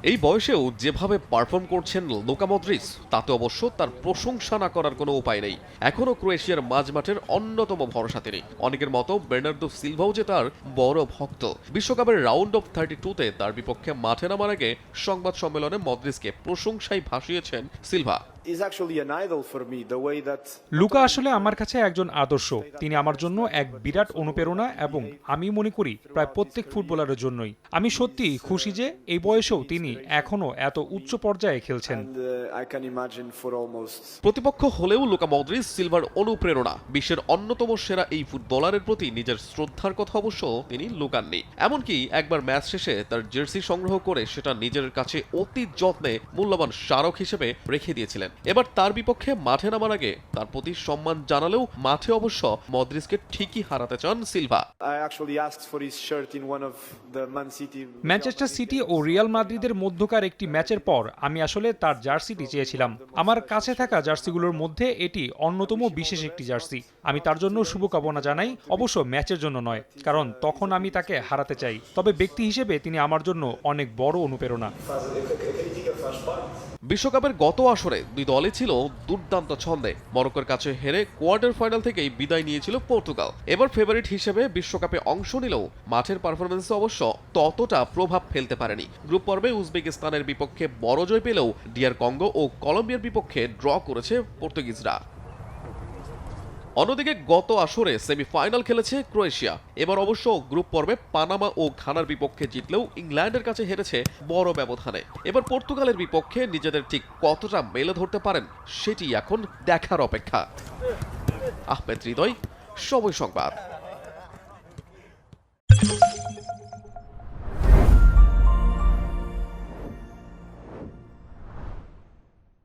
এই বয়সেও যেভাবে পারফর্ম করছেন লুকা মদ্রিচ তাতে অবশ্য তার প্রশংসা না করার কোনো উপায় নেই। এখনও ক্রোয়েশিয়ার মাঝমাঠের অন্যতম ভরসা তিনি। অনেকের মতো বের্নার্দো সিলভাও যে তার বড় ভক্ত। বিশ্বকাপের রাউন্ড অফ 32-তে তার বিপক্ষে মাঠে নামার আগে সংবাদ সম্মেলনে মদ্রিচকে প্রশংসায় ভাসিয়েছেন সিলভা। লুকা আসলে আমার কাছে একজন আদর্শ। তিনি আমার জন্য এক বিরাট অনুপ্রেরণা এবং আমি মনে করি প্রায় প্রত্যেক ফুটবলারের জন্যই। আমি সত্যি খুশি যে এই বয়সেও তিনি এখনো এত উচ্চ পর্যায়ে খেলছেন। প্রতিপক্ষ হলেও লুকা মদ্রিচ সিলভার অনুপ্রেরণা। বিশ্বের অন্যতম সেরা এই ফুটবলারের প্রতি নিজের শ্রদ্ধার কথা অবশ্য তিনি লুকাননি। এমনকি একবার ম্যাচ শেষে তার জার্সি সংগ্রহ করে সেটা নিজের কাছে অতি যত্নে মূল্যবান স্মারক হিসেবে রেখে দিয়েছিলেন। এবার তার বিপক্ষে মাঠে নামার আগে তার প্রতি সম্মান জানালেও মাঠে অবশ্য মদ্রিচকে ঠিকই হারাতে চান সিলভা। ম্যানচেস্টার সিটি ও রিয়াল মাদ্রিদের মধ্যকার একটি ম্যাচের পর আমি আসলে তার জার্সিটি চেয়েছিলাম। আমার কাছে থাকা জার্সিগুলোর মধ্যে এটি অন্যতম বিশেষ একটি জার্সি। আমি তার জন্য শুভকামনা জানাই, অবশ্য ম্যাচের জন্য নয়, কারণ তখন আমি তাকে হারাতে চাই। তবে ব্যক্তি হিসেবে তিনি আমার জন্য অনেক বড় অনুপ্রেরণা। বিশ্বকাপের গত আসরে দুই দলই ছিল দুর্দান্ত ছন্দে। মরক্কোর কাছে হেরে কোয়ার্টার ফাইনাল থেকেই বিদায় নিয়েছিল পর্তুগাল। এবার ফেভারিট হিসেবে বিশ্বকাপে অংশ নিলেও মাঠের পারফরম্যান্সে অবশ্য ততটা প্রভাব ফেলতে পারেনি। গ্রুপ পর্বে উজবেকিস্তানের বিপক্ষে বড় জয় পেলেও ডিআর কঙ্গো ও কলম্বিয়ার বিপক্ষে ড্র করেছে পর্তুগিজরা। অন্যদিকে গত আসরে সেমিফাইনাল খেলেছে ক্রোয়েশিয়া। এবার অবশ্য গ্রুপ পর্বে পানামা ও ঘানার বিপক্ষে জিতলেও ইংল্যান্ডের কাছে হেরেছে বড় ব্যবধানে। এবার পর্তুগালের বিপক্ষে নিজেদের ঠিক কতটা মেলে ধরতে পারেন সেটি এখন দেখার অপেক্ষা। আহমেদ হৃদয়, সময় সংবাদ।